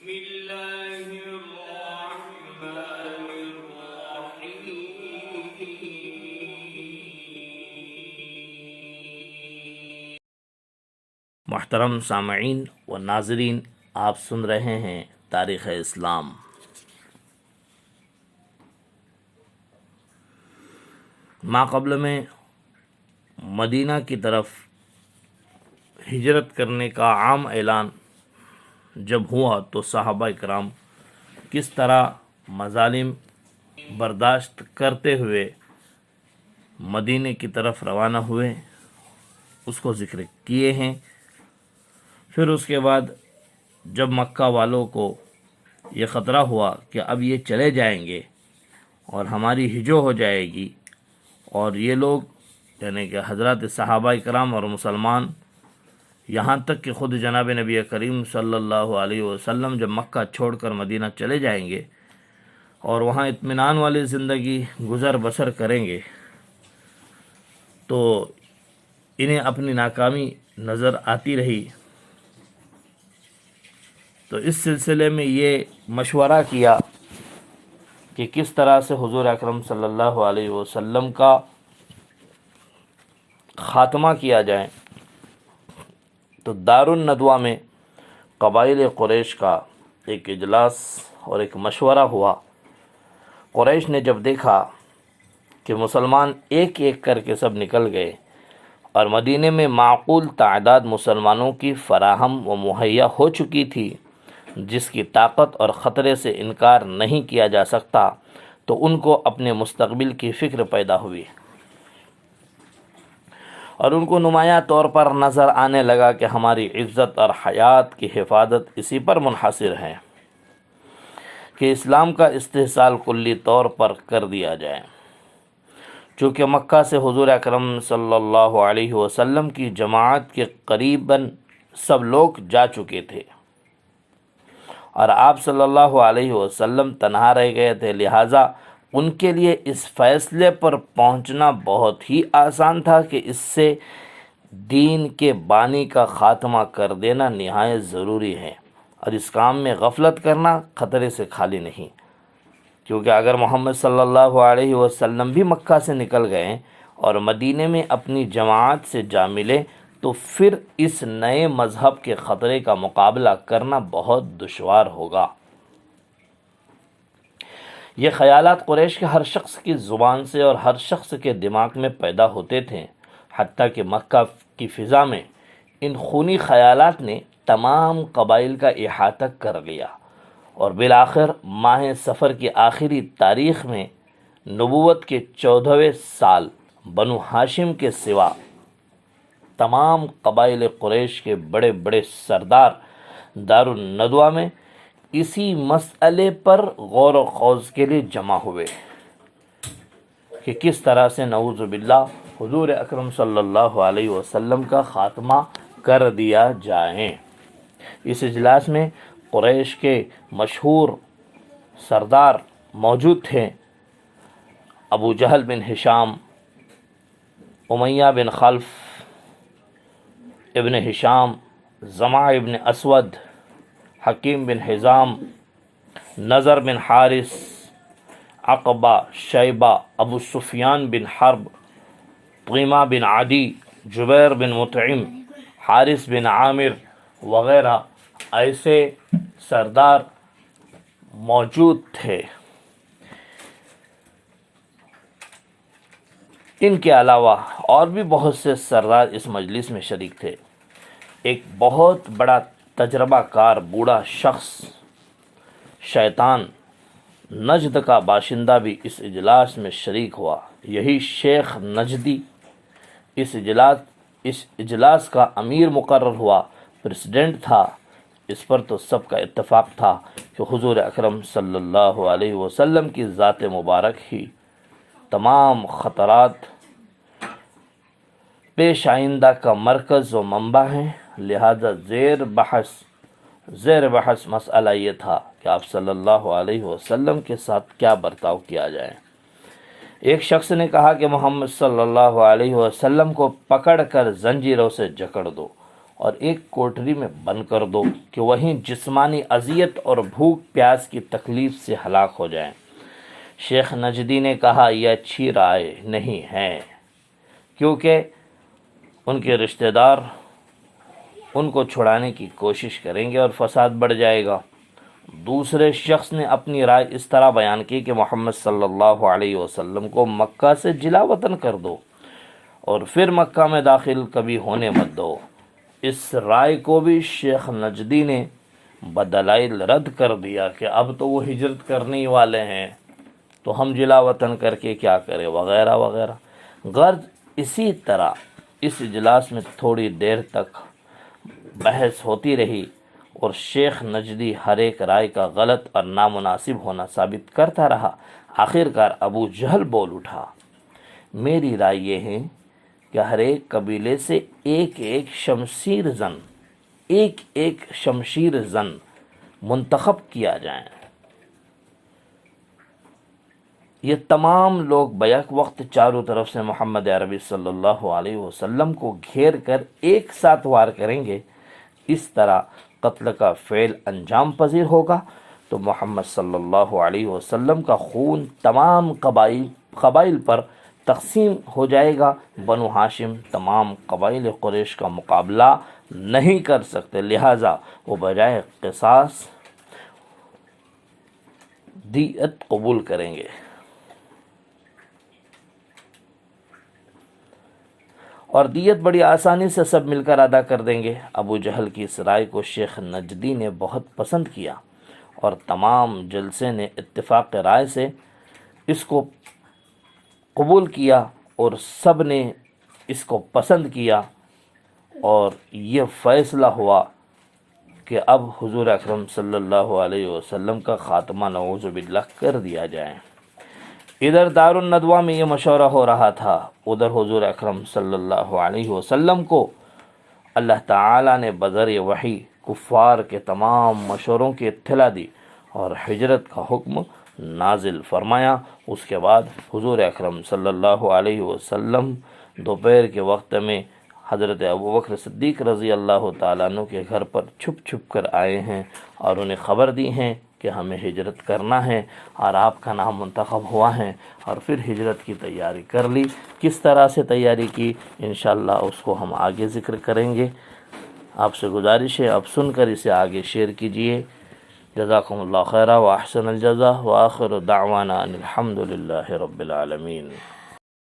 الله الرحمن الرحيم. محترم سامعین و ناظرین، آپ سن رہے ہیں تاریخ اسلام. ماقبل میں مدینہ کی طرف ہجرت کرنے کا عام اعلان جب ہوا تو صحابہ کرام کس طرح مظالم برداشت کرتے ہوئے مدینے کی طرف روانہ ہوئے اس کو ذکر کیے ہیں. پھر اس کے بعد جب مکہ والوں کو یہ خطرہ ہوا کہ اب یہ چلے جائیں گے اور ہماری ہجو ہو جائے گی، اور یہ لوگ یعنی کہ حضرات صحابہ کرام اور مسلمان، یہاں تک کہ خود جناب نبی کریم صلی اللہ علیہ وسلم جب مکہ چھوڑ کر مدینہ چلے جائیں گے اور وہاں اطمینان والی زندگی گزر بسر کریں گے، تو انہیں اپنی ناکامی نظر آتی رہی. تو اس سلسلے میں یہ مشورہ کیا کہ کس طرح سے حضور اکرم صلی اللہ علیہ وسلم کا خاتمہ کیا جائے. تو دار الندوہ میں قبائل قریش کا ایک اجلاس اور ایک مشورہ ہوا. قریش نے جب دیکھا کہ مسلمان ایک ایک کر کے سب نکل گئے اور مدینے میں معقول تعداد مسلمانوں کی فراہم و مہیا ہو چکی تھی جس کی طاقت اور خطرے سے انکار نہیں کیا جا سکتا، تو ان کو اپنے مستقبل کی فکر پیدا ہوئی اور ان کو نمایاں طور پر نظر آنے لگا کہ ہماری عزت اور حیات کی حفاظت اسی پر منحصر ہے کہ اسلام کا استحصال کلی طور پر کر دیا جائے. چونکہ مکہ سے حضور اکرم صلی اللہ علیہ وسلم کی جماعت کے قریباً سب لوگ جا چکے تھے اور آپ صلی اللہ علیہ وسلم تنہا رہ گئے تھے، لہٰذا ان کے لیے اس فیصلے پر پہنچنا بہت ہی آسان تھا کہ اس سے دین کے بانی کا خاتمہ کر دینا نہایت ضروری ہے، اور اس کام میں غفلت کرنا خطرے سے خالی نہیں. کیونکہ اگر محمد صلی اللہ علیہ وسلم بھی مکہ سے نکل گئے اور مدینے میں اپنی جماعت سے جا ملے تو پھر اس نئے مذہب کے خطرے کا مقابلہ کرنا بہت دشوار ہوگا. یہ خیالات قریش کے ہر شخص کی زبان سے اور ہر شخص کے دماغ میں پیدا ہوتے تھے، حتیٰ کہ مکہ کی فضا میں ان خونی خیالات نے تمام قبائل کا احاطہ کر لیا، اور بالآخر ماہ صفر کی آخری تاریخ میں نبوت کے 14ویں سال بنو ہاشم کے سوا تمام قبائل قریش کے بڑے بڑے سردار دار الندوہ میں اسی مسئلے پر غور و خوض کے لیے جمع ہوئے کہ کس طرح سے نعوذ باللہ حضور اکرم صلی اللہ علیہ وسلم کا خاتمہ کر دیا جائے. اس اجلاس میں قریش کے مشہور سردار موجود تھے: ابو جہل بن ہشام، امیہ بن خلف، ابن ہشام، زمع ابن اسود، حکیم بن حزام، نضر بن حارث، عقبہ، شیبہ، ابو سفیان بن حرب، طیمہ بن عدی، جبیر بن مطعم، حارث بن عامر وغیرہ ایسے سردار موجود تھے. ان کے علاوہ اور بھی بہت سے سردار اس مجلس میں شریک تھے. ایک بہت بڑا تجربہ کار بوڑھا شخص شیطان نجد کا باشندہ بھی اس اجلاس میں شریک ہوا. یہی شیخ نجدی اس اجلاس کا امیر مقرر ہوا، پریزیڈنٹ تھا. اس پر تو سب کا اتفاق تھا کہ حضور اکرم صلی اللہ علیہ وسلم کی ذات مبارک ہی تمام خطرات پیش آئندہ کا مرکز و منبع ہیں. لہذا زیر بحث مسئلہ یہ تھا کہ آپ صلی اللہ علیہ وسلم کے ساتھ کیا برتاؤ کیا جائے. ایک شخص نے کہا کہ محمد صلی اللہ علیہ وسلم کو پکڑ کر زنجیروں سے جکڑ دو اور ایک کوٹری میں بند کر دو کہ وہیں جسمانی اذیت اور بھوک پیاس کی تکلیف سے ہلاک ہو جائیں۔ شیخ نجدی نے کہا یہ اچھی رائے نہیں ہے، کیونکہ ان کے رشتہ دار ان کو چھڑانے کی کوشش کریں گے اور فساد بڑھ جائے گا۔ دوسرے شخص نے اپنی رائے اس طرح بیان کی کہ محمد صلی اللہ علیہ وسلم کو مکہ سے جلا وطن کر دو اور پھر مکہ میں داخل کبھی ہونے مت دو۔ اس رائے کو بھی شیخ نجدی نے بدلائل رد کر دیا کہ اب تو وہ ہجرت کرنے ہی والے ہیں تو ہم جلا وطن کر کے کیا کریں وغیرہ وغیرہ۔ غرض اسی طرح اس اجلاس میں تھوڑی دیر تک بحث ہوتی رہی اور شیخ نجدی ہر ایک رائے کا غلط اور نامناسب ہونا ثابت کرتا رہا۔ آخر کار ابو جہل بول اٹھا، میری رائے یہ ہے کہ ہر ایک قبیلے سے ایک ایک شمشیر زن منتخب کیا جائیں۔ یہ تمام لوگ بیک وقت چاروں طرف سے محمد عربی صلی اللہ علیہ وسلم کو گھیر کر ایک ساتھ وار کریں گے۔ اس طرح قتل کا فعل انجام پذیر ہوگا تو محمد صلی اللہ علیہ وسلم کا خون تمام قبائل پر تقسیم ہو جائے گا۔ بنو ہاشم تمام قبائل قریش کا مقابلہ نہیں کر سکتے، لہٰذا وہ بجائے قصاص دیت قبول کریں گے۔ اور دیت بڑی آسانی سے سب مل کر ادا کر دیں گے۔ ابو جہل کی اس رائے کو شیخ نجدی نے بہت پسند کیا اور تمام جلسے نے اتفاق رائے سے اس کو قبول کیا اور سب نے اس کو پسند کیا، اور یہ فیصلہ ہوا کہ اب حضور اکرم صلی اللہ علیہ وسلم کا خاتمہ نعوذ باللہ کر دیا جائے۔ ادھر دار الندوہ میں یہ مشورہ ہو رہا تھا، ادھر حضور اکرم صلی اللہ علیہ وسلم کو اللہ تعالیٰ نے بذریعہ وحی کفار کے تمام مشوروں کی اطلاع دی اور ہجرت کا حکم نازل فرمایا۔ اس کے بعد حضور اکرم صلی اللہ علیہ وسلم دوپہر کے وقت میں حضرت ابوبکر صدیق رضی اللہ تعالیٰ عنہ کے گھر پر چھپ چھپ کر آئے ہیں اور انہیں خبر دی ہیں کہ ہمیں ہجرت کرنا ہے اور آپ کا نام منتخب ہوا ہے، اور پھر ہجرت کی تیاری کر لی۔ کس طرح سے تیاری کی انشاءاللہ اس کو ہم آگے ذکر کریں گے۔ آپ سے گزارش ہے اب سن کر اسے آگے شیئر کیجئے۔ جزاکم اللہ خیرا و احسن الجزا و آخر دعوانا ان الحمد للہ رب العالمین۔